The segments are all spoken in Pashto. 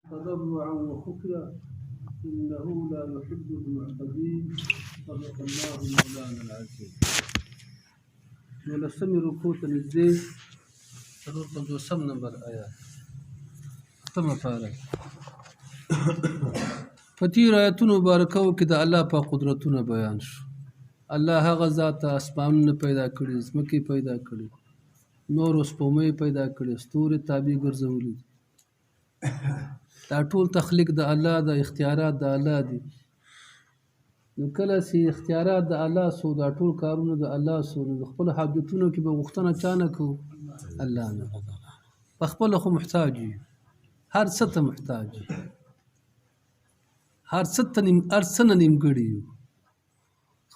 تضرعا وخفيا إنه لا يحب المعتدين صدق الله مولانا العظيم. ولسمي ركوع نزدې ضرور 50 نمبر آیات ختمه پاره په تیر آیاتونو مبارکو کې د الله په قدرتونو بیان شو. الله هغه ذات اسمانونه پیدا کړي، ځمکې پیدا کړي، نور سپوږمۍ پیدا کړي، ستوري تابع ګرځولي. دا ټول تخلیق د الله د اختیارات د الله دي. نو کله چې اختیارات د الله سو، دا ټول کارونه د الله سو، نو خپل حاجتونو کې به غوښتنه چا نه کوو؟ الله نه. په خپل خو محتاج یو، هر څه ته محتاج یو، هر څه نه نیمګړي یو.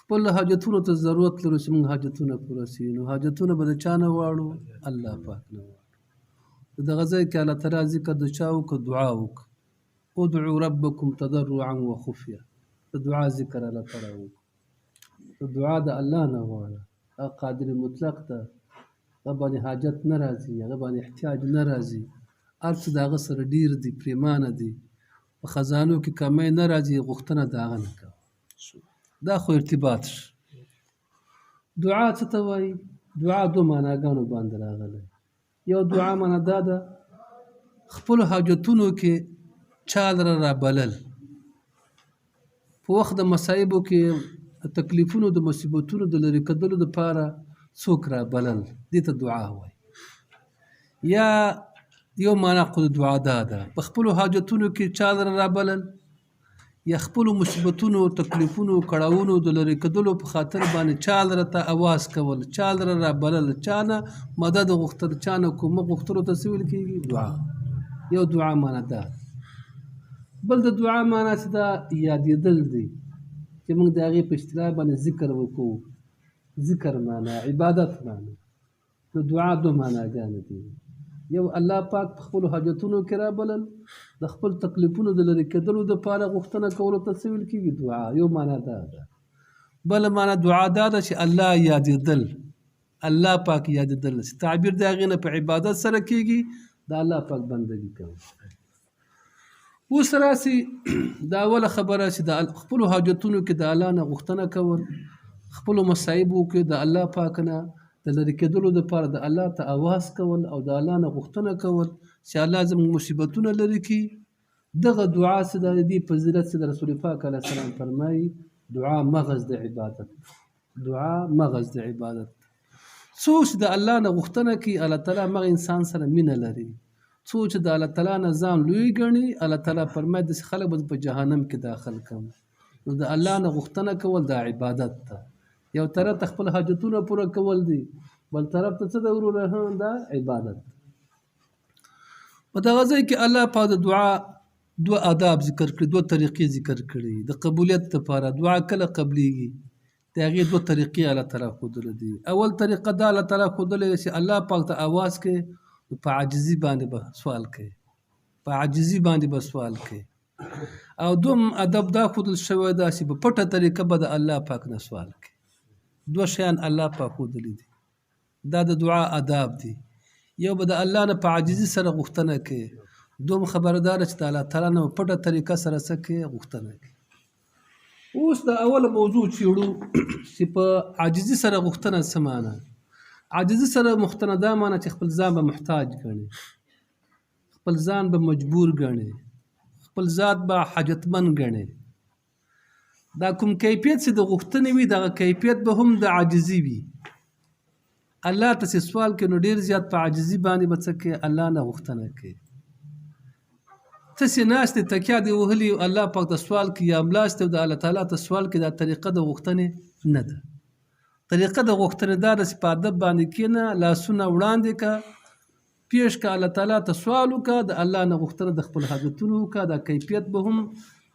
خپل حاجتونو ته ضرورت لرو چې موږ حاجتونه پوره سي، نو حاجتونه به د چا نه واړو؟ الله پاک نه واړو. دغه ځای کې الله تعالی ذکر د چا وکړه؟ دعا وکړه. ادعوا ربکم تضرعا وخفیا. د دعا ذکر الله تعالی وکړه. د دعا د الله نه غواړه. هغه قادر مطلق ده، هغه باندې حاجت نه راځي، هغه باندې احتیاج نه راځي. هر څه د هغه سره ډیر دي، پریمانه دي، په خزانو کې کمی نه راځي. غوښتنه د هغه نه کوه. دا خو ارتباط شو. دعا څه ته وایي؟ دعا دو معناګانو باندې راغلی. یو دعا معنا دا ده خپل حاجتونو کې چا لره رابلل. په وخت د مصایبو کې د تکلیفونو د مصیبتونو د لرې کېدلو دپاره څوک رابلل، دې ته دعا وایي. یا یو معنا خو د دعا دا ده په خپلو حاجتونو کې چا لره رابلل، یا خپلو مصیبتونو، تکلیفونو، کړاوونو د لرې کېدلو په خاطر باندې چا لره ته اواز کول، چا لره رابلل، چا نه مدد غوښتل، چا نه کومک غوښتلو ته څه ویل کېږي؟ دعا. یو دعا معنا ده. بل د دعا معنا چې دا یادېدل دی، چې موږ د هغې په اصطلاح باندې ذکر وکړو. ذکر معنا، عبادت معنا. نو دعا دو معناګانې دي. یو الله پاک په خپلو حاجتونو کې رابلل، د خپل تکلیفونو د لرې کېدلو دپاره غوښتنه کولو ته څه ویل کېږي؟ دعا. یو معنا دا ده. بله معنا دعا دا ده چې الله یادېدل، الله پاک یادېدل، چې تعبیر د هغې نه په عبادت سره کېږي، د الله پاک بندګي کوي. اوس راسي دا اوله خبره چې د خپلو حاجتونو کې د الله نه غوښتنه کول، خپلو مصایبو کې د الله پاک نه د لرې کېدلو دپاره د الله ته اواز کول او د الله نه غوښتنه کول چې الله زموږ مصیبتونه لرې کړي. دغه دعا چې د دې فضیلت چې د رسول پاک علیه السلام فرمایي، دعا مغز د عبادت. دعا مغز د عبادت. څوک چې د الله نه غوښتنه کوي، الله تعالی هغه انسان سره مینه لري. څوک چې د الله تعالی نه ځان لوی ګڼي، الله تعالی فرمایي داسې خلک به په جهنم کې داخل کړم. نو د الله نه غوښتنه کول دا عبادت ده. یو طرف ته خپل حاجتونه پوره کول دي، بل طرف ته څه ده وروره؟ دا عبادت. په دغه ځای کې الله پاک د دعا دوه آداب ذکر کړي، دوه طریقې ذکر کړي. د قبولیت لپاره دعا کله قبلیږي، د هغې دوه طریقې الله تعالی ښودلې دي. اول طریقه دا الله تعالی ښودلې ده چې الله پاک ته آواز کوي، په عاجزي باندې به سوال کوي، په عاجزي باندې به سوال کوي. او دوم ادب دا ښودل شوی ده چې په پټه طریقه به د الله پاک نه سوال کوي. دوه شیان الله پاک ښودلي دي. دا د دعا آداب دي. یو به د الله نه په عاجزي سره غوښتنه کوي، دوم خبردار چې د الله تعالی نه په پټه طریقه سره څه کوي؟ غوښتنه کوي. اوس د اوله موضوع چیړو چې په عاجزي سره غوښتنه څه معنا؟ عاجزي سره غوښتنه دا معنا چې خپل ځان به محتاج ګڼي، خپل ځان به مجبور ګڼي، خپل ذات به حاجتمند ګڼي. دا کوم کیفیت چې د غوښتنې وي، دغه کیفیت به هم د عاجزي وي. الله ته چې سوال کوي، نو ډېر زیات په عاجزي باندې به څه کوي؟ الله نه غوښتنه کوي. ته چې ناست یې، تکیه دې وهلي، الله پاک ته سوال کوي، یا ملاست او د الله تعالی ته سوال کوي، دا طریقه د غوښتنې نه ده. طریقه د غوښتنې دا ده چې په ادب باندې کښېنه، لاسونه وړاندې کړه، پیش کړه، الله تعالی ته سوال وکړه، د الله نه غوښتنه د خپل حاجتونو وکړه. دا کیفیت به هم،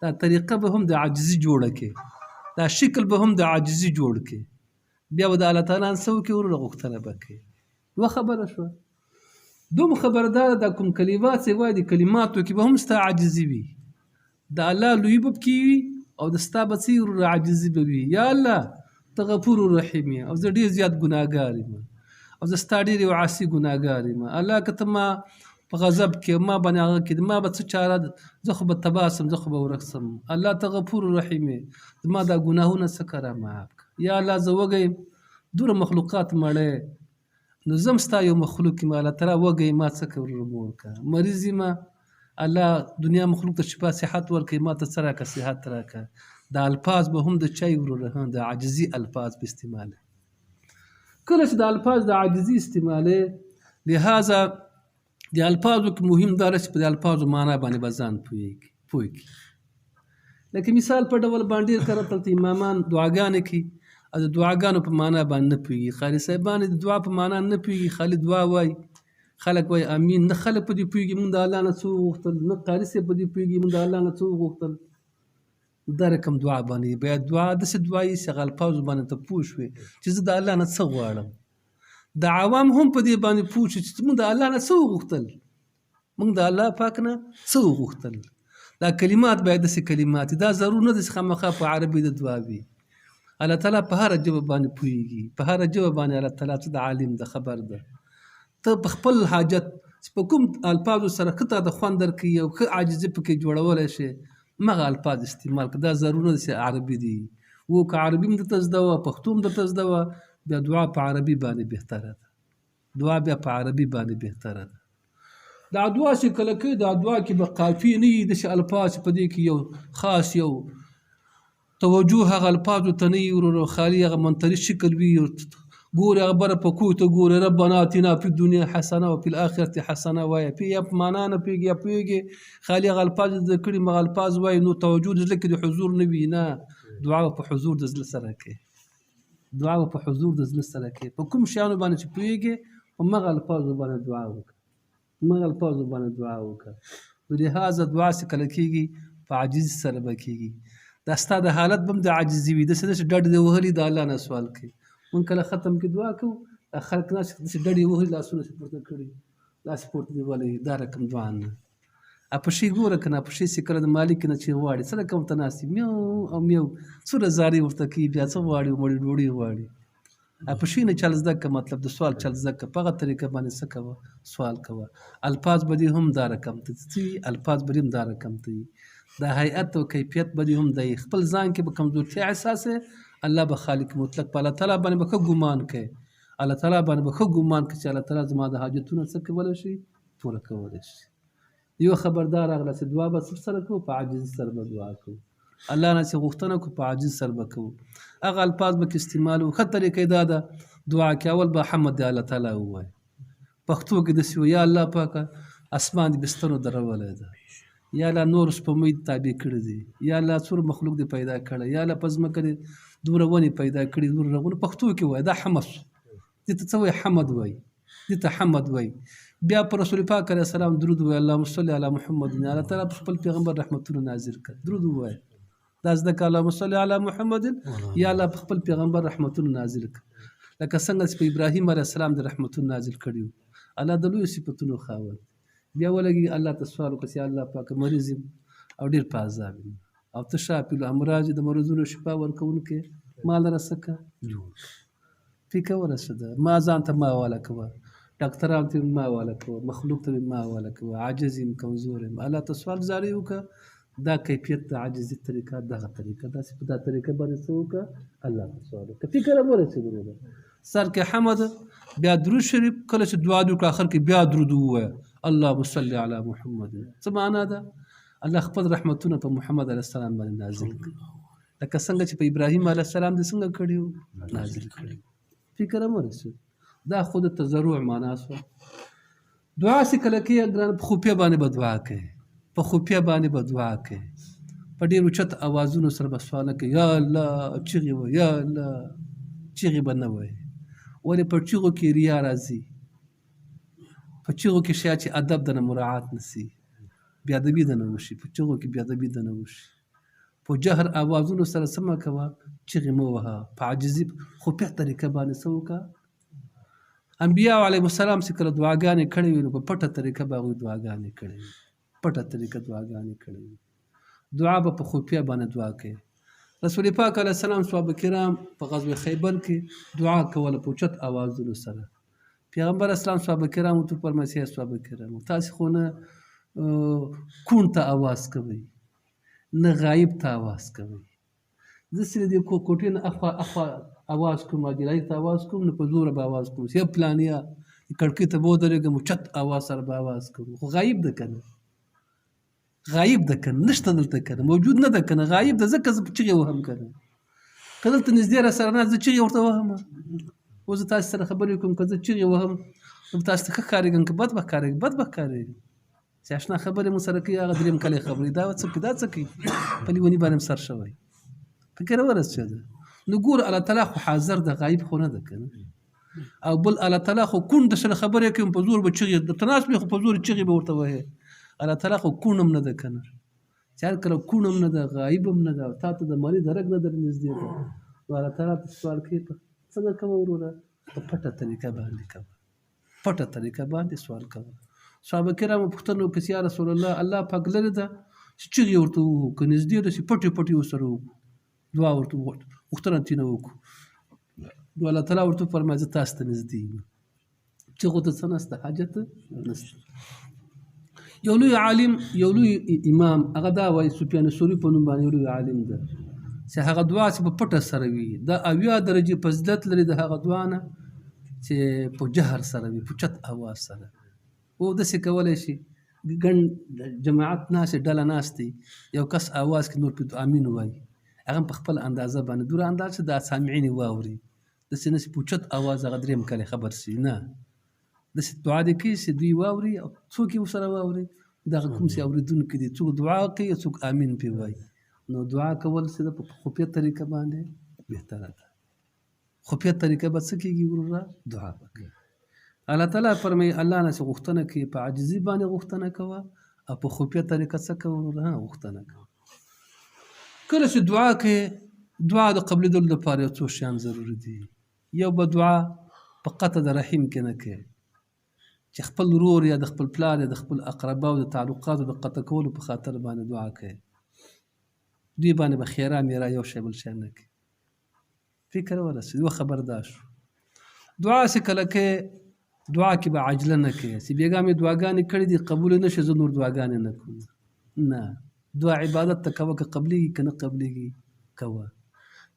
دا طریقه به هم د عاجزي جوړه کړي، دا شکل به هم د عاجزي جوړ کړي. بیا به د الله تعالی نه څه وکړي؟ وروره غوښتنه به کوي. یوه خبره شوه. دوم خبره دا ده، دا کوم کلمات چې وایي، د کلماتو کې به هم ستا عاجزي وي. د الله لویي به پکې وي، او د ستا به څه وروره عاجزي به وي. یا الله ته غفور رحیم یې، او زه ډېر زیات ګناهګار یم، او زه ستا ډېر یو عاصي ګناهګار یم. الله که ته ما په غضب کې ما باندې هغه کې ما به څه چاره زه خو به تباه سم زه خو به ورک سم الله ته غفور رحیم زما دا ګناهونه څه کړه معاف کړه یا الله زه وږی یم دومره مخلوقات مړی نو زم ستا یو مخلوق یم الله تعالی وږی ما څه کوم ورکړه مریض یم الله دنیا مخلوق ته شفا صحت ورکړي ما ته څه راکړه صحت راکړه دا الفاظ به هم د چای وروره د عاجزي الفاظ په استعمال کله چې د الفاظ د عاجزي استعمالې لهذا د الفاظو کې مهم دا چې په د الفاظو معنا باندې به ځان پوهېږي لکه مثال په ډول باندې ډېر کله دلته امامان دعاګانې کوي او د دعاګانو په معنا باندې نه پوهېږي قاري صاحبان د دعا په معنا نه پوهېږي خالي دعا وایي خلک وایي امین نه خلک په دې پوهېږي مونږ د الله نه څه وغوښتل نه قاري صاحب په دې پوهېږي مونږ د الله نه څه وغوښتل دا رقم دعا باندې باید دعا داسې دعا یي چې هغه الفاظو باندې ته پوه شوې چې زه د الله نه څه غواړم د عوام هم په دې باندې پوه شي چې مونږ د الله نه څه وغوښتل مونږ د الله پاک نه څه وغوښتل دا کلمات باید داسې کلمات دا ضرور نه ده چې خامخا په عربي د دعا وي الله تعالی په هره ژبه باندې پوهېږي په هره ژبه باندې الله تعالی څه د عالم د خبر ده ته په خپل حاجت چې په کوم الفاظو سره ښه تا د خوند درکوي او ښه عاجزي پکې جوړولی شي مغه الفاظ استعمال کړه دا ضرور نه ده چې عربي دي و که عربي هم درته زده وه پښتو هم درته زده وه بیا دعا په عربي باندې بهتره ده دعا بیا په عربي باندې بهتره ده دا دعا چې کله کوي دا دعا کې به قافیې نه وي داسې الفاظ په دې کې یو خاص یو توجه هغه الفاظو ته نه وي ورو خالي هغه منطري شکل وي ګورې هغه بره په کوی ته ګورې ربنا اتنا فی الدنیا حسنه وفي الاخرة حسنه وایه یا په معنا نه پوهېږي یا پوهېږي خالي هغه الفاظ زده کړي مغه الفاظ وایي نو توجه د زړه کې د حضور نه وي نه دعا په حضور د زړه سره کوي دعا په حضور د زړه سره کوي په کوم شیانو باندې چې پوهېږي په مغه الفاظو باندې دعا وکړه مغه الفاظو باندې دعا وکړه نو لهذا دعا چې کله کېږي په عاجزي سره به کېږي دا ستا د حالت به هم د عاجزي وي داسې نه چې ډډ دې وهلي د الله نه سوال کوي مونږ کله ختم کې دعا کوو خلک ناست داسې ډډې وهلي لاسونه چې پورته کړي لاس پورته دې وهلی دا رقم دعا نه پشي ګوره که نه پشي چې کله د مالک نه چې غواړي څه رقم ورته ناست میو او میو څومره زارې ورته کوي بیا څه غواړي مړې ډوډۍ غواړي پشي نه چل زده که مطلب د سوال چل زده که په هغه طریقه باندې څه کوه سوال کوه الفاظ به دې هم دا رقم ته الفاظ به دې هم دا رقم ته وي دا هیئت او کیفیت به دې هم دی خپل ځان کې به کمزورتیا احساس الله به خالق مطلق په الله تعالی باندې به ښه ګمان کوي الله تعالی باندې به ښه ګمان کوي چې الله تعالی زما د حاجتونو څه کولی شي پوره کولی شي یو خبردار راغله چې دعا به سره کوو په عاجزي سره به دعا کوو الله نه چې غوښتنه کوو په عاجز سره به کوو هغه الفاظ به کې استعمال وو ښه طریقه دا ده دعا کې اول به حمد دی الله تعالی ووایي پښتو کې داسې وایي یا الله پاکه اسمان د بسترو درولی ده یا الله نور سپوږمۍ تابع کړي دي یا الله څومره مخلوق دې پیدا کړی یا الله په ځمکه دې دومره ونې پیدا کړي دومره رغونه پښتو کې وایي دا حمد دې ته څه وایي حمد وایي دې ته حمد وایي بیا پر رسول پاک علیه السلام درود وایي اللهم صل علی محمد الله تعالی په خپل پیغمبر رحمتونه نازل کړ درود وایي دا زده که اللهم صل علی محمد یا الله په خپل پیغمبر رحمتونه نازل کړ لکه څنګه چې په ابراهیم علیه السلام د رحمتونه نازل کړي الله د لویو صفتونو خاوند بیا ولګي الله ته سوال وکړه چې الله پاک مریض یم او ډېر په عذاب یم او ته شافي الامراض د مرضونو شفا ورکوونکی ما لره څه کړه جوړ فکر ورسېده ما ځان ته ما حواله کوه ډاکټرانو ته ما حواله کوه مخلوق ته ما حواله کوه عاجز یم کمزور یم الله ته سوال جاري وکړه دا کیفیت د عاجزي طریقه دغه طریقه داسې په دا طریقه باندې څه وکړه الله ته سوال وکړه فکر هم ورسېدلو سر کې حمد بیا درود شریف کله چې دعا دې وکړه اخر کې بیا درود ووایه اللهم صل علی محمد څه معنا ده الله خپل رحمتونه په محمد علیه السلام باندې نازل کړي لکه څنګه چې په ابراهیم علیه السلام دې څنګه کړي نازل کړي فکر هم ورسېد دا خود تضرع معنا شوه دعا چې کله کوي ګرانه په خفیه باندې به دعا کوي په خفیه باندې به دعا کوي په ډېر اوچت اوازونو سره به سوال کوي یا الله چیغې وایي یا الله چیغې به نه وایي ولې په چیغو کې ریا راځي په چیغو کې شاید چې ادب د نه مراعات نسی بیادبي د نه وشي په چیغو کې بیادبي د نه وشي په جهر اوازونو سره څه مه کوه چیغې مه وهه په عاجزي خفیه طریقه باندې څه وکړه انبیاء علیهم السلام چې کله دعاګانې کړې وي نو په پټه طریقه به هغوی دعاګانې کړې وي پټه طریقه دعاګانې کړې وي دعا به په خفیه باندې دعا کوي رسول پاک علیه السلام صحابه کرام په غزوه خیبر کې دعا کوله په اوچت اوازونو سره پیغمبر اسلام صحابه کرامو ته فرمایي صحابه کرامو تاسې خو نه کون ته اواز کوئ نه غایب ته اواز کوئ. زه چې د کوټې نه اخوا اواز کوم اجرایي ته اواز کوم نو په زوره به اواز کوم یا پلانیا کړکۍ ته به ودرېږم چت اواز سره به اواز کوم خو غایب ده که نه غایب ده که نه نشته دلته که نه موجود نه ده که نه غایب ده ځکه زه چغې وهم که نه که دلته نږدې راسره نه زه چغې ورته وهمه اوس زه تاسې سره خبرې کوم که زه چغې وهم نو تاسو ته ښه ښکارېږم که بد به ښکارېږم بد به ښکارېږم چې اشنا خبرې مو سره کوي هغه درېیم کلی خبرې دا څه کوي دا څه کوي په لیوني باندې سر شوی فکر ورسېده نو ګوره الله تعالی خو حاضر ده غایب خو نه ده که نه او بل الله تعالی خو کون د سره خبرې کوي په زور به چغې درته ناست وي خو په زور چغې به ورته وهې الله تعالی خو کون هم نه ده که نه چې هر کله کون هم نه ده غایب هم نه ده او تا ته د مالي درک نه در نږدې ده نو الله تعالی ته سوال کوي څنګه کوه وروره په پټه طریقه باندې کوه پټه طریقه باندې سوال کوه. صحابه کرامو پوښتنه وکړه چې یا رسول الله الله پاک لرې ده چې چغې ورته ووهو که نږدې ده چې پټې پټې ورسره وکړو دعا ورته غوښتنه ترېنه وکړو نو الله تعالی ورته فرمایي زه تاسو ته نږدې یم چغو ته څه نشته حاجت نشته. یو لوی عالم یو لوی امام هغه دا وایي سفیان ثوري په نوم باندې یو لوی عالم ده چې هغه دعا چې په پټه سره وي دا 80 درجې فضیلت لري د هغه دعا نه چې په جهر سره وي په چت اواز سره او داسې کولی شي ګڼ جماعت ناست ډله ناست دی یو کس اواز کې نور پرې امین وایي هغه په خپل اندازه باندې دوره انداز چې دا سامعین واوري داسې نه چې په چت اواز هغه درېیم کلی خبر شي نه داسې دعا دې کوي چې دوی واوري او څوک یې ورسره واوري دغه کوم چې اورېدونکي دي څوک دعا کوي څوک امین پرې وایي نو دعا کول چې په خفیه طریقه باندې بهتره ده خفیه طریقه به څه کېږي وروره دعا به کوي. الله تعالی فرمایي الله نه چې غوښتنه کوي په عاجزي باندې غوښتنه کوه او په خفیه طریقه څه کوه وروره غوښتنه کوه. کله چې دعا کوي دعا د قبلېدلو لپاره یو څو شیان ضروري دي. یو به دعا په قطع د رحم کې نه کوي چې خپل ورور یا د خپل پلار یا د خپل اقرباو د تعلقاتو د قطع کولو په خاطر باندې دعا کوي دوی باندې به خیره میره یو شی بل شی نه کوي فکر ورسېد یوه خبر دا شو. دعا چې کله کوي دعا کې به عجله نه کوي چې بېګا مې دعاګانې کړې دي قبول نه شي زه نور دعاګانې نه کوم نه دعا عبادت ته کوه که قبلېږي که نه قبلېږي کوه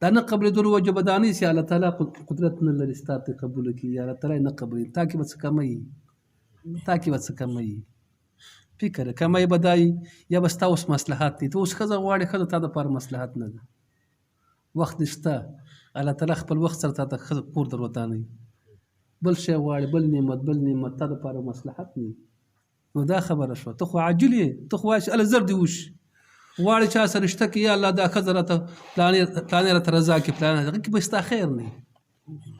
دا نه قبلېدلو وجه به دا نه چې الله تعالی قدرت نه لري ستا ته قبوله کړي یا الله تعالی نه قبلوي تا کې به څه کمی تا کې به څه کمی فکر کمی به دا یا به ستا اوس مصلحت دي ته اوس ښځه غواړې ښځه تا دپاره مصلحت نه ده وخت دې شته الله تعالی خپل وخت سره تا ته ښځه کور در ودانوي بل شی غواړې بل نعمت تا دپاره مصلحت نه نو دا خبره شوه ته خو عاجل یې ته خو وایې چې الله زر دې وشي غواړې چا سره رشته کې یا الله دا ښځه راته پلانې راته رضا کړي پلانې هغه کې به ستا خیر نه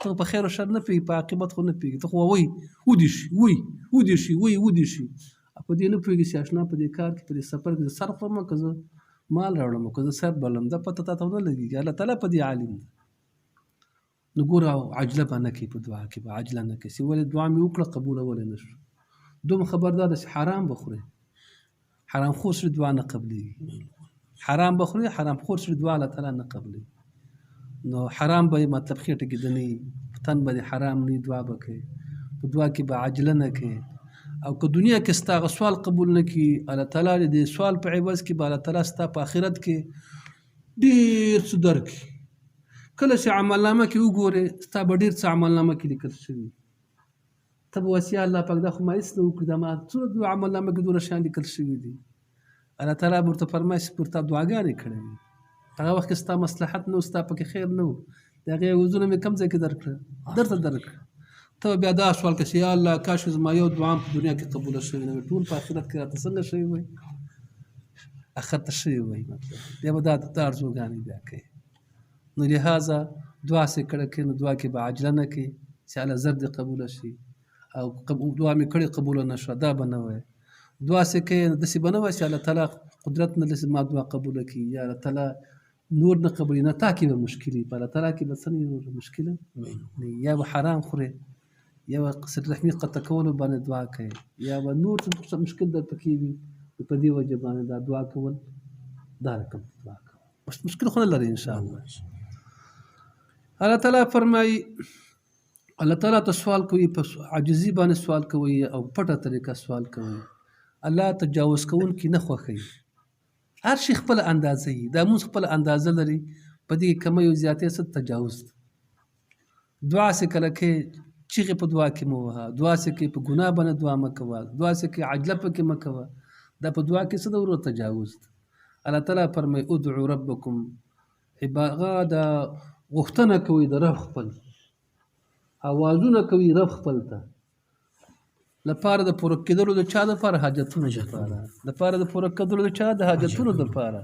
ته په خیر و شر نه پوهېږي په عاقبت خو نه پوهېږي ته خو وایي ودې شي ودې شي په دې نه پوهېږي چې اشنا په دې کار کې په دې سفر کې زه سر خورم که زه مال راوړم که زه سر بلم دا پته تا ته ونه لګېږي الله تعالی په دې عالم ده. نو ګوره عجله به نه کوي په دعا کې به عجله نه کوي چې ولې دعا مې وکړه قبوله ولې نه شو دوم خبردار ده چې حرام به خورې حرام خور سره دعا نه قبلېږي حرام به خورې حرام خور سره دعا الله تعالی نه قبلېږي نو حرام به مطلب خېټه کې د نه په تن به حرام نه دعا به کوي په دعا کې به عجله نه کوي او که دنیا کې ستا هغه سوال قبول نه کړي الله تعالی د سوال په عوض کې به الله تعالی ستا په آخرت کې ډېر څه درکړي. کله چې عملنامه کې وګورې ستا به ډېر څه عملنامه کې لیکل شوي ته به وایې الله پاک دا خو ما هېڅ نه وکړي دا ما څومره عملنامه کې دومره شیان لیکل شوي دي الله تعالی به ورته فرمایي چې پر تا دعاګانې کړې وي هغه وخت کې ستا مصلحت نه و ستا پکې خیر نه و د هغې عوضونه مې کم ځای کې درکړه درته درکړه ته بیا دا سوال کوې چې یا الله کاش زما یو دعا په دنیا کې قبوله شوې نه وي ټول په آخرت کې راته څنګه شوي وی آخرت ته شوي وی مطلب بیا به دا ارزوګانې بیا کوي. نو لهذا دعا چې کړه کوي نو دعا کې به عجله نه کوي چې الله زر دې قبوله شي او دعا مې کړې قبوله نه شوه دا به نه وایي دعا چې کوي داسې به نه وایي چې الله تعالی قدرت نه لري ما دعا قبوله کړي یا الله تعالی نور نه قبلوي نه تا کې به مشکلې په الله تعالی کې به څه نه مشکله یا به حرام خورې یا به صلة رحمي قطع کولو باندې دعا کوي یا به نور څه مشکل درته کېږي په دې وجه باندې دا دعا کول دا رقم دعا کول مشکل خو نه لري انشاءالله. الله تعالی فرمایي الله تعالی ته سوال کوي په عاجزي باندې سوال کوي او پټه طریقه سوال کوي. الله تجاوز کوونکي نه خوښوي. هر شي خپل اندازه وي. دا مونږ خپل اندازه لري، په دې کمه یو زیاتې څه تجاوز دی. دعا سې کله کې چیغې په دعا کې مه وهه، دعا سې کې په ګناه باندې دعا مه کوه، دعا سې کې عجله پکې مه کوه. دا په دعا کې څه د ورو تجاوز دی. الله تعالی فرمایي ادعوا ربکم، هغه د غوښتنه کوي د رب خپل، اوازونه کوي رب خپل ته لپاره د پوره کېدلو د چا دپاره حاجتونو دپاره، لپاره د پوره کېدلو د چا د حاجتونو دپاره،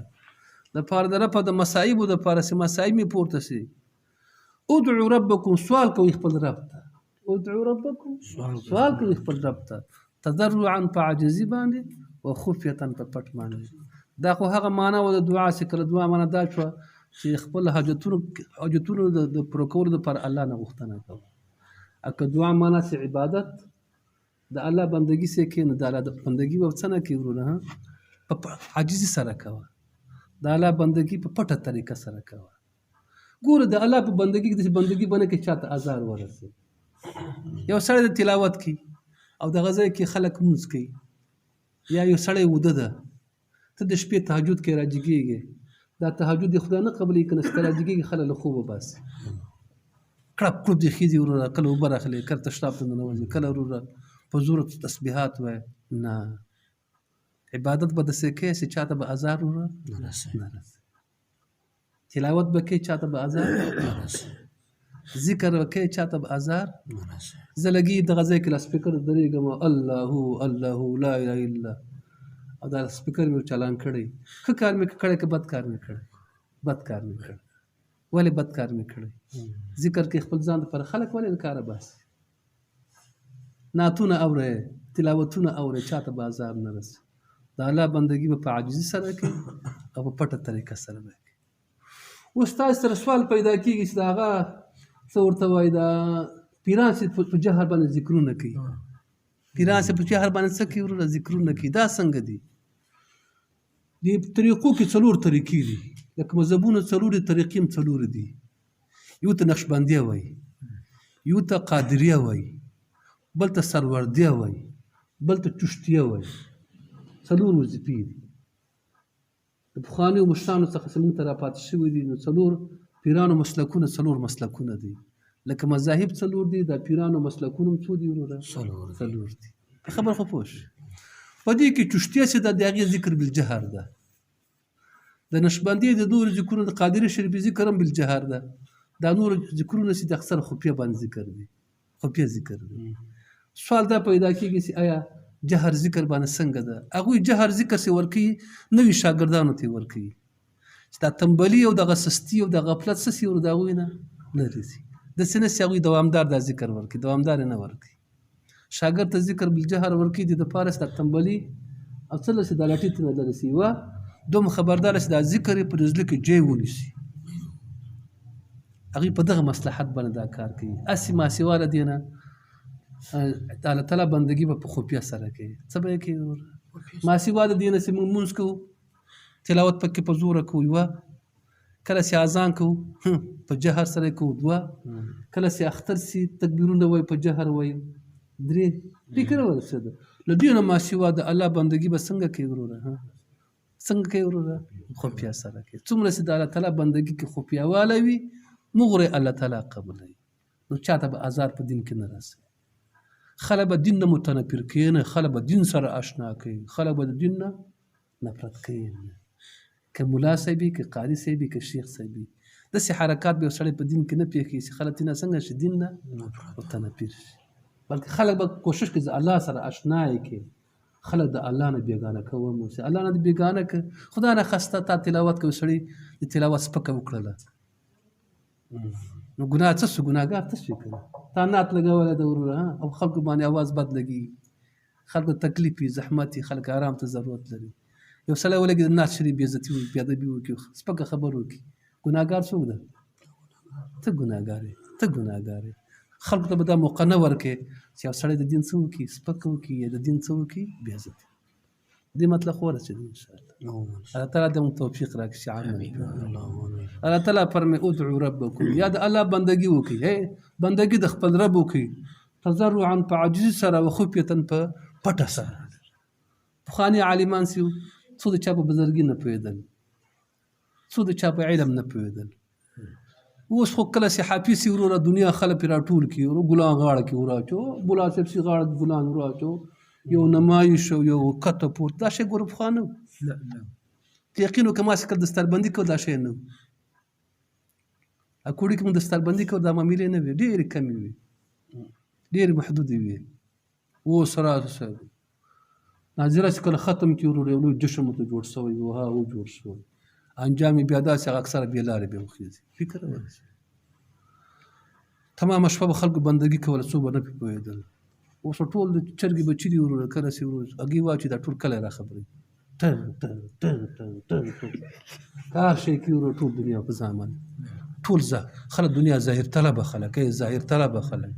لپاره د رفع د مصایبو دپاره چې مصایب مې پورته سي. ادعوا ربکم، سوال کوي خپل رب ته. ادعوا ربکم، سوال کوي خپل رب ته، تضرعا په عاجزي باندې و خفیتا په پټ باندې. دا خو هغه معنا و د دعا چې کله دعا معنا دا شوه چې خپل حاجتونو د پوره کولو دپاره الله نه غوښتنه کوه. که دعا معنا سي عبادت د الله بندگی سي کې، نو د الله د بندگی به څه نه کوي ورونه، په عاجزي سره کوه. د الله بندگی په پټه طریقه سره کوه. ګوره د الله په بندگی کې د بندگی باندې کې چاته آزار ورسي. یو سړی د تلاوت کوي او د غزا کې خلک مونځ کوي، یا یو سړی وده ده، ته د شپې تهجد کې راجګېږي، دا تهجد د خدای نه قبلې که نه چې راجګېږي خلک له خوبه باسي، کړپ کړپ دې خېږي وروره، کله اوبه راخلي، کله تشناب ته ننوځي، کله وروره په زور تسبیحات وایي. نه، عبادت به داسې کوې چې چاته به ازار وروره نه رسي. تلاوت به کوې چاته به ازار نه رسي، ذکر به کوې چاته به ازار نه رسي. زه لګي دغه ځای کې له سپیکر درېږم، الله الله لا اله الا، او دا سپیکر مې چالان کړی. ښه کار مې کړی که بد کار مې کړی؟ بد کار مې کړی. ولې بد کار مې کړی؟ ذکر کې خپل ځان دپاره خلک ولې له کاره باسي؟ نعتونه اورئ، تلاوتونه اورئ، چاته به ازار نه رسي. د الله بندګي به په عاجزي سره کوي او په پټه طریقه سره به کوي. اوس تاسو سره سوال پیدا کېږي چې د هغه څه ورته وایي، د پیران چې په جهر باندې ذکرونه کوي، پیران چې په جهر باندې څه کوي وروره؟ ذکرونه کوي. دا څنګه دي؟ د طریقو کې 4 طریقې دي، لکه مذهبونه 4 طریقې هم 4 دي. یو ته نقشبندیه وایي، یو ته قادریه وایي، بل ته سروردیه وایي، بل ته چشتیه وایي. 4 وظیفې دي. د پخوانیو مشرانو څخه چې موږ ته راپاتې شوي دي، نو 4 پیرانو مسلکونه 4 مسلکونه دي. لکه مذاهب 4 دي، د پیرانو مسلکونه هم څو دي وروره؟ 4 دي. خبر خو پوه شي. په دې کې چشتیه چې د هغې ذکر بالجهر ده، د نقشبندیې د نورو ذکرونو، د قادري شریفي ذکر هم بالجهر ده. دا نور ذکرونه چې د اکثر خفیه باندې ذکر دي، خفیه ذکر دي. سوال دا پیدا کېږي چې آیا جهر ذکر باندې څنګه ده؟ هغوی جهر ذکر چې ورکوي نوي شاګردانو ته ورکوي، چې دا تنبلي او دغه سستي او د غفلت څه سي د هغوی نه لرې سي. داسې نه چې هغوی دوامدار دا ذکر ورکوي، دوامدار یې نه ورکوي. شاګرد ته ذکر بالجهر ورکوي د دپاره چې د تنبلي او څه لسې د لټۍ ته نه لرې سي. دوم خبردار چې دا ذکر یې په زړه کې جای ونیسي. هغوی په دغه مصلحت باندې دا کار کوي. هسې ماسیوا له دې نه د الله تعالی بندګي به په خفیه سره کوي. څه به یې کوي؟ ماسیوا د دې نه چې موږ لمونځ کوو، تلاوت پکې په زوره کوو، یوه کله چې اذان کوو په جهر سره کوو، 2 کله چې اختر سي تکبیرونه وایي په جهر وایي، 3 فکر ورسېده. له دې نه ماسیوا د الله بندګي به څنګه کوي وروره؟ څنګه کوي وروره؟ خفیه سره کوي. څومره چې د الله تعالی بندګي کې خفیه والی وي، مغره الله تعالی قبلوي. نو چاته به ازار په دین کې نه رسي. خلک به دین نه متنفر کوي نه، خلک به دین سره اشنا کوي، خلک به د دین نه نفرت کوي نه. که ملا صاحب وي، که قاري صاحب وي، که شیخ صاحب وي، داسې حرکات به یو سړی په دین کې نه پېښوي چې خلک ترې نه څنګه شي دین نه متنفر شي. بلکې خلک به کوشش کوي چې الله سره اشنا یې کړي، خلک د الله نه بیګانه کوم اوسي. الله نه بیګانه که خدا نه خسته تا تلاوت کوي، سړی د تلاوت سپکه وکړله، نو ګناه څه شو؟ ګناهګار څه شي کوي؟ تا نعت لګولی ده وروره، او خلکو باندې اواز بد لګي، خلکو تکلیف وي، زحمت وي، خلک آرام ته ضرورت لري. یو سړی ولګي د نعت شریف بېعزتي وکړي، بېادبي وکړي، سپکه خبره وکړي، ګناهګار څوک ده؟ ته ګناهګار یې، ته ګناهګار یې. خلکو ته به دا موقع نه ورکړې چې یو سړی د دین څه وکړي، سپکه وکړي، یا د دین څه وکړي، بېعزتي. دې مطلب خو ورسېدو انشاءالله. الله تعالی دې موږ توفیق راکړي چې عمل. الله تعالی فرمایي ادعوا ربکم، یا د الله بندګي وکړي. بندګي د خپل رب وکړي تضرعا په عاجزي سره او خفیة په پټه سره. پخواني عالمان سي څو د چا په بزرګي نه پوهېدل، څو د چا په علم نه پوهېدل. اوس خو کله چې حافظ سي وروره دنیا خلک پرې راټول کړي ګلان غاړه کې وراچو، ملا صاحب سي غاړه ګلان وراچو، یو نمایش او یو کته پورته دا شی ګوره پخوا نه و. یقین وکړه ما چې کله دستربندي کوو دا شی نه و. کوړي کې مو دستربندي کوو دا معاملې نه وې، ډېرې کمې وې، ډېرې محدودې وې. اوس راسه ناظره چې کله ختم کړي وروره یو لوی جشن ورته جوړ شوی و، ها و جوړ شوی، انجام یې بیا داسې هغه اکثره بې لارې بیا وخېږي. فکر ورسېږي تمامه شپه به خلکو بندګي کوله، څوک به نه پرې پوهېدل. اوس ټول د چرګې بچي دي وروره کله چې وروره هګۍ واچي دا ټول کلی را خبرې ټر ټر ټر ټر ټر ټر هر شی کوي وروره ټول دنیا په زامن ټول خلک دنیا ظاهر طلبه خلک، ظاهر طلبه خلک،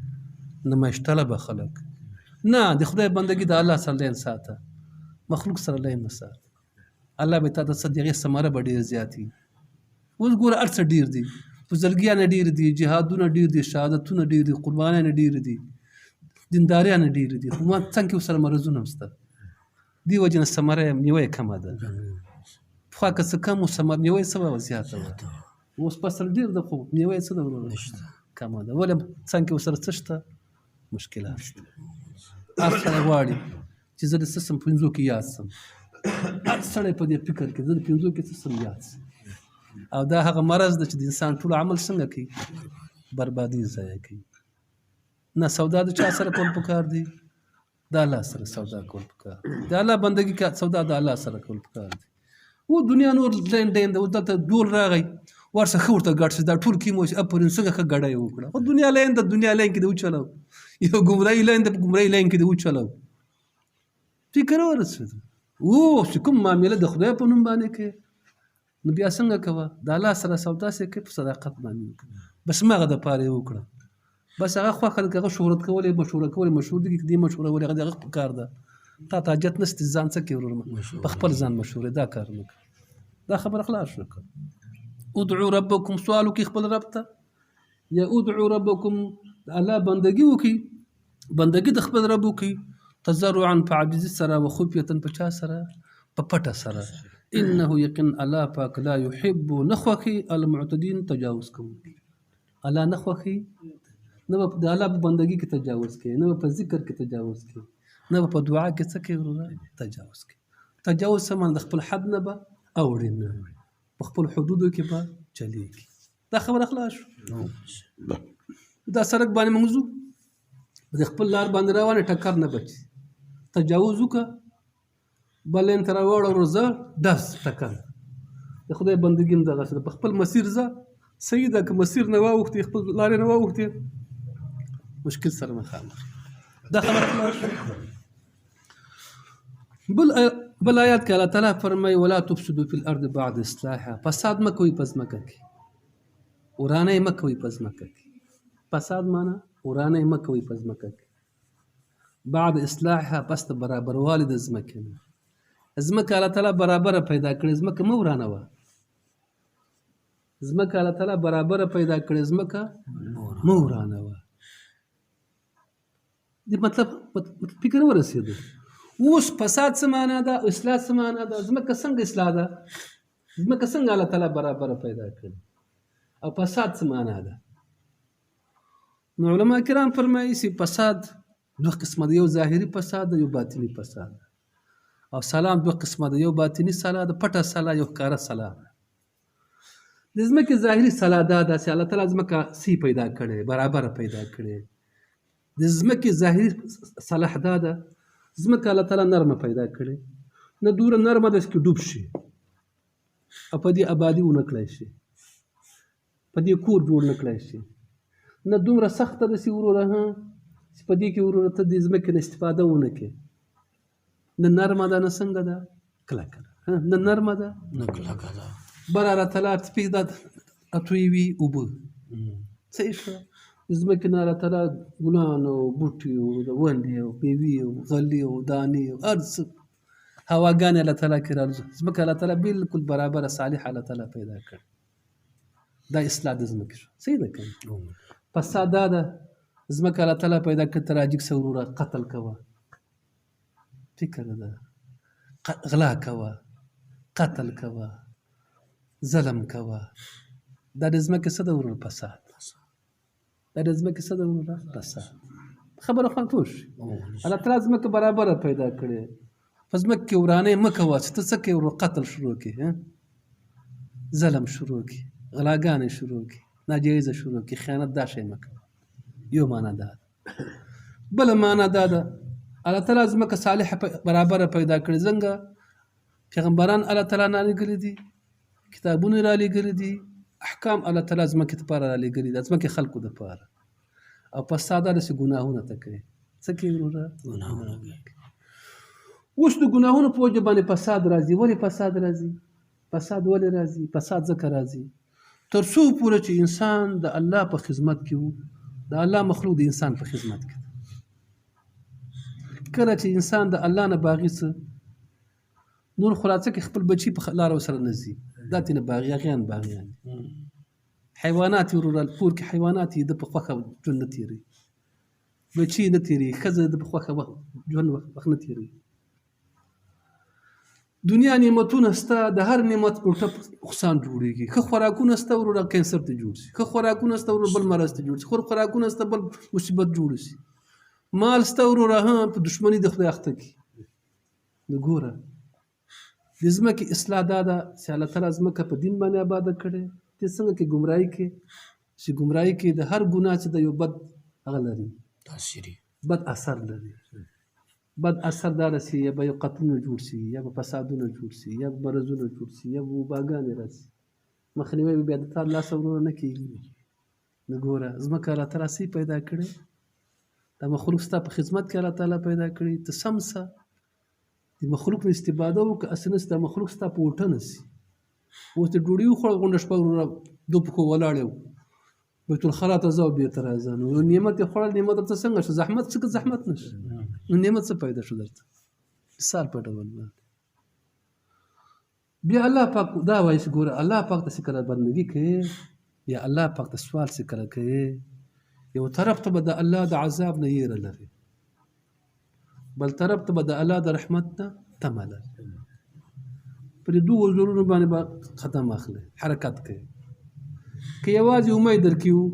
نمایش طلبه خلک. نه د خدای بندګي د الله سره لین ساته، مخلوق سره لین نه ساته. الله به تا ته څه د هغې ثمره به ډېر زیات وي. اوس ګوره هر څه ډېر دي، بزرګیانې ډېر دي، جهادونه ډېر دي، شهادتونه ډېر دي، قربانیانې ډېر دي، دینداریانې ډېر دي، خو ما څنګ کې ورسره مرضونه هم شته. دې وجې نه ثمره یې میوه یې کمه ده. پخوا که څه کم و میوه یې څه وه زیاته وه. اوس فصل ډېر ده خو میوه یې څه ده وروره کمه ده. ولې څنګ کې ورسره څه شته؟ مشکلات شته. هر سړی غواړي چې زه د څه سم پنځو کې یاد سم. هر سړی په دې فکر کې زه د پنځو کې څه سم یاد سم. او دا هغه مرض ده چې د انسان ټول عمل څنګه کوي؟ بربادي ضایع کوي. نه سودا د چا سره کول پکار دي؟ د الله سره سودا کول پکار دي. د الله بندګي کا سودا د الله سره کول پکار دي. و دنیا نور لین دین ده، دلته ډول راغی ورسه ښه ورته ګډ شي دا ټول کیم وایي افرین څنګه ښه ګډه یې وکړه. خو دنیا لین ده، دنیا لین کې دې وچلو، یو ګمراهي لین ده، په ګمراهي لین کې دې وچلو. فکر ورسېده اوس چې کوم معامله د خدای په نوم باندې کوې نو بیا څنګه کوه؟ د الله سره سودا سې کوې په صداقت باندې وکړه. بس هماغه دپاره یې وکړه. بس هغه خوښه ده که هغه شهرت کولی مشهوره کولی مشهور دي، که دې مشهورولې هغه د هغه په کار ده. تا ته حاجت نشته ځان څه کوې وروره په خپل ځان مشهورې دا کار نه کوه. دا خبره خلاص شوه. ادعو ربکم سوال وکړي خپل رب ته، یا ادعو ربکم د الله بندګي وکړي، بندګي د خپل رب وکړي تضرعا په عاجزي سره و خفیة په چا سره؟ په پټه سره. انه یقین الله پاک لا یحب نه خوښي المعتدین تجاوز کوونکي. الله نه خوښي، نه به د الله په بندګي کې تجاوز کوي، نه به په ذکر کې تجاوز کوي، نه به په دعا کې څه کوي وروره تجاوز کوي. تجاوز څه معنی؟ د خپل حد نه به اوړي، نه په خپل حدودو کې به چلیږي. دا خبره خلاص شو. دا سړک باندې موږ ځو د خپل لار باندې روانې ټکر نه بچي، تجاوز وکړه بل لین ته راوړه ورځه ډز ټکر. د خدای بندګي هم دغسې ده، په خپل مسیر ځه صحیح ده. که مسیر نه واوښتې خپل لارې نه واوښتې مشکل سره مخامخ. دا خبره خلاص شوه. بل آیات کې الله تعالی فرمایي ولا تفسدوا فی الارض بعد اصلاحها. فساد مه کوئ په ځمکه کې، ورانۍ مه کوئ په ځمکه کې. فساد معنی ورانۍ مه کوئ په ځمکه کې. بعد اصلاحها پس د برابروالي د ځمکې نه. ځمکه الله تعالی برابره پیدا کړې، ځمکه مه ورانوه. ځمکه الله تعالی برابره پیدا کړې، ځمکه مه ورانوه. دې مطلب فکر ورسېده. اوس فساد څه معنا ده؟ اصلاح څه معنا ده؟ ځمکه څنګه اصلاح ده؟ ځمکه څنګه الله تعالی برابره پیدا کړې؟ او فساد څه معنا ده؟ نو علما کرام فرمایي چې فساد دوه قسمه ده، یو ظاهري فساد ده، یو باطني فساد ده. او سلام دوه قسمه ده، یو باطني صلاح ده، پټه صلاح، یو ښکاره صلاح ده. د ځمکې ظاهري صلاح دا ده چې الله تعالی ځمکه سی پیدا کړې، برابره پیدا کړې. د ځمکې ظاهري صلاح دا ده ځمکه الله تعالی نرمه پیدا کړې، نه دوره نرمه ده چې ډوب شي او په دې آبادي ونه کړی شي، په دې کور جوړ نه کړی شي، نه دومره سخته ده چې وروره چې په دې کې وروره ته د ځمکې نه استفاده ونه کړې. نه نرمه ده، نه څنګه ده، کلکه ده. نه نرمه ده، نه کلکه ده. بر الله تعالی سپي ده اتویوي اوبه صحیح شوه. د ځمکې نه الله تعالی ګلان او بوټي او ونې او میوې او غلې او دانې او هر څه هواګانې الله تعالی کې راځي. ځمکه الله تعالی بالکل برابره صالح الله تعالی پیدا کړ. دا اصلاح د ځمکې شو. صحیح ده که فساد دا ده ځمکه الله تعالی پیدا کړې ته راجګ شه وروره قتل کوه فکر ده غلا کوه قتل کوه ظلم کوه دا د ځمکې څه ده وروره فساد دا د ځمکې څه ده وروره فساد خبره خو پوه شي الله تعالی ځمکه برابره پیدا کړې په ځمکه کې ورانۍ مه کوه چې ته څه کوې ورو قتل شروع کړې ظلم شروع کړي غلاګانې شروع کړي ناجایزه شروع کړي خیانت دا شی مه کوه یو معنا دا ده بله معنا دا ده الله تعالی ځمکه صالحه برابره پیدا کړې څنګه پیغمبران الله تعالی رالیږلي دي کتابونه رالیږلي دي احکام الله تعالی ځمکې دپاره رالیږلي دي ځمکې خلکو دپاره او فساد داسې ګناهونه ته کوي څه کوي وروره ګناهونه اوس د ګناهونو په وجه باندې فساد راځي ولې فساد راځي فساد ولې راځي فساد ځکه راځي تر څو پورې چې انسان د الله په خدمت کې وو د الله مخلوق د انسان په خدمت کې کله چې انسان د الله نه باغي څه نور خلاصه کې خپل بچي په لار سره نه ځي دا تینه باغیان باغیان حیوانات وروره پور کې حیوانات د په خوخه ژوند نه تیری بچي نه تیری ښځه د په خوخه ژوند وخت نه تیری دنیا نعمتونه سته د هر نعمت الټه نقصان جوړیږي ښه خوراکونه سته وروره کینسر ته جوړ شي ښه خوراکونه سته وروره بل مرض ته جوړ شي ښه خوراکونه سته بل مصیبت جوړ شي مال سته وروره په دشمني د خدای اخته کړي نو ګوره د ځمکې اصلاح دا ده چې الله تعالی ځمکه په دین باندې آباده کړې ته څنګه کې ګمراهي کې چې ګمراهي کې د هر ګناه چې د یو بد هغه لري تاثیري بد اثر لري بد اثر دا رسي یا به یو قتلونه جوړ شي یا به فسادونه جوړ شي یا به مرضونه جوړ شي یا به وباګانې راشي مخنیوی به بیا د تا لاسه ورونه نه کېږي نو ګوره ځمکه الله تعالی څه پیدا کړې دا مخلوق ستا په خدمت کې الله تعالی پیدا کړي ته سم شه د مخلوق نه استفاده وکړه هسې نه چې دا مخلوق ستا په اوټه نه شي اوس د ډوډۍ وخوړه غونډه شپه وروره دو پښو ولاړ یو بیت الخلا ته ځه او بېرته راځه نو نعمت یې خوړل نعمت درته څنګه شو زحمت څه که زحمت نه شي نو نعمت څه پیدا شو درته مثال په ډول باندې بیا الله پاک دا وایي چې ګوره الله پاک ته چې کله بندګي کوې یا الله پاک ته سوال چې کله کوې یو طرف ته به د الله د عذاب نه یېره لري بل طرف ته به د الله د رحمت نه تمه لري پر دوو زورونو باندې به قدم اخلي حرکت کوي که یوازې امید درکې وو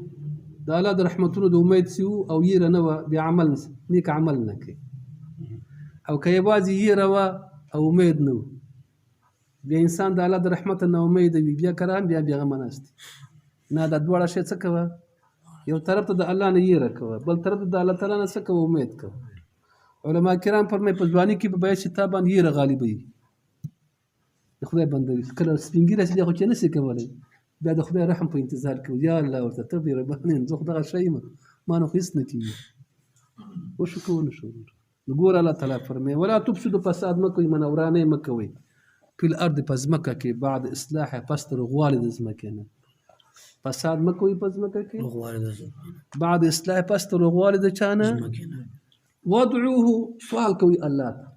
د الله د رحمتونو د امید سي وو او یېره نه وه بیا عمل نیک عمل نه کوي او که یوازې یېره وه او امید نه و بیا انسان د الله د رحمت نه امید وي بیا کران بیا بېغمه ناست نه دا دواړه شی څه کوه یو طرف ته د الله نه یېره کوه بل طرف ته د الله تعالی نه څه کوه امید کوه علما کرام فرمایي په ځواني کې به باید چې تا باندې یېره غالبوي د خدای بندوي کله سپین ږیری رسېدلی خو چې نه شي کولی بیا د خدای رحم په انتظار کوي یا الله ورته ته مهربانه یم زه خو دغه شی یم ما نه خو هېڅ نه کېږي وشو که ونه شو نو ګوره الله تعالی فرمایي ولا تفسدو فساد مه کوئ منورانۍ مه کوئ فی الارض په ځمکه کې بعد اصلاح پس د رغوالي د ځمکې نه فساد مه کوئ په ځمکه کې بعد اصلاح پس د رغوالي د چا نه وادعوه سوال کوي الله ته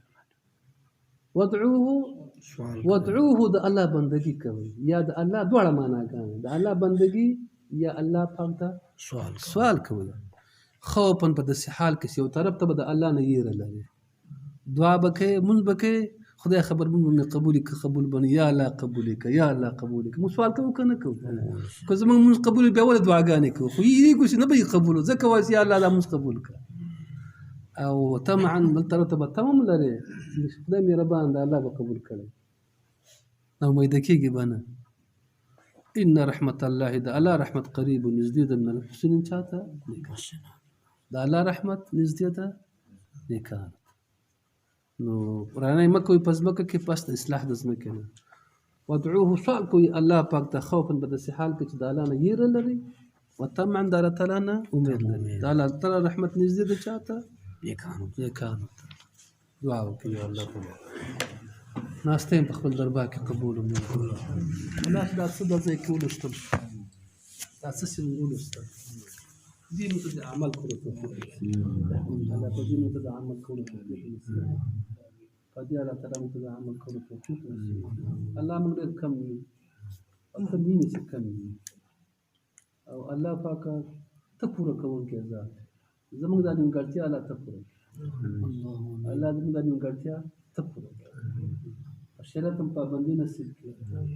وادعوه د الله بندگی کوي یا د الله دواړه معناګانې د الله بندگی یا الله پاک ته سوال کوي خوفا په داسې حال کې یو طرف ته به د الله نه یېره لري دعا به کوې مونځ به کوې خدای خبر مونږ مې قبول که قبول بني یا الله قبول که یا الله قبول که مونږ سوال کوو که نه کوو که زموږ مونځ قبول بیا ولې دعاګانې کوو خو یېرېږو چې نه به یې قبول ځکه وایي یا الله دا مونځ قبول کړه او طمعا بل طرف ته به تمم لري خدای مهربان ده الله به قبول کړي او امیده کېږي به نه ان رحمت الله د الله رحمت قریب نږدې ده من المحسنین چاته د الله رحمت نږدې ده نیکانو نو ورانۍ مه کوئ په ځمکه کې پس د اصلاح د ځمکې نه وادعوه سوال کوئ الله پاک ته خوفا په داسې حال کې چې د الله نه یېره لري وطمعا د الله تعالی نه امید لري د الله تعالی رحمت نږدې ده چاته نیکانو دعا وکړئ یا الله ناسته یم په خپل دربار کې قبول مې وکړه الله دا څه د ځای کې ولوستل شو دا څه چې مې ولوستل دینو ته د عمل کولو توفیق الله په دینو ته د عمل کولو توفیق په دې الله تعالی موږ ته د عمل کولو توفیق الله موږ ډېر کم یو او ته مینې چې کم یو او الله پاکه ته پوره کوونکی ذات زموږ دا نیمګړتیا الله ته پوره کړي الله زموږ دا نیمګړتیا ته پوره کړي شریعت هم پابندي نصیب کړي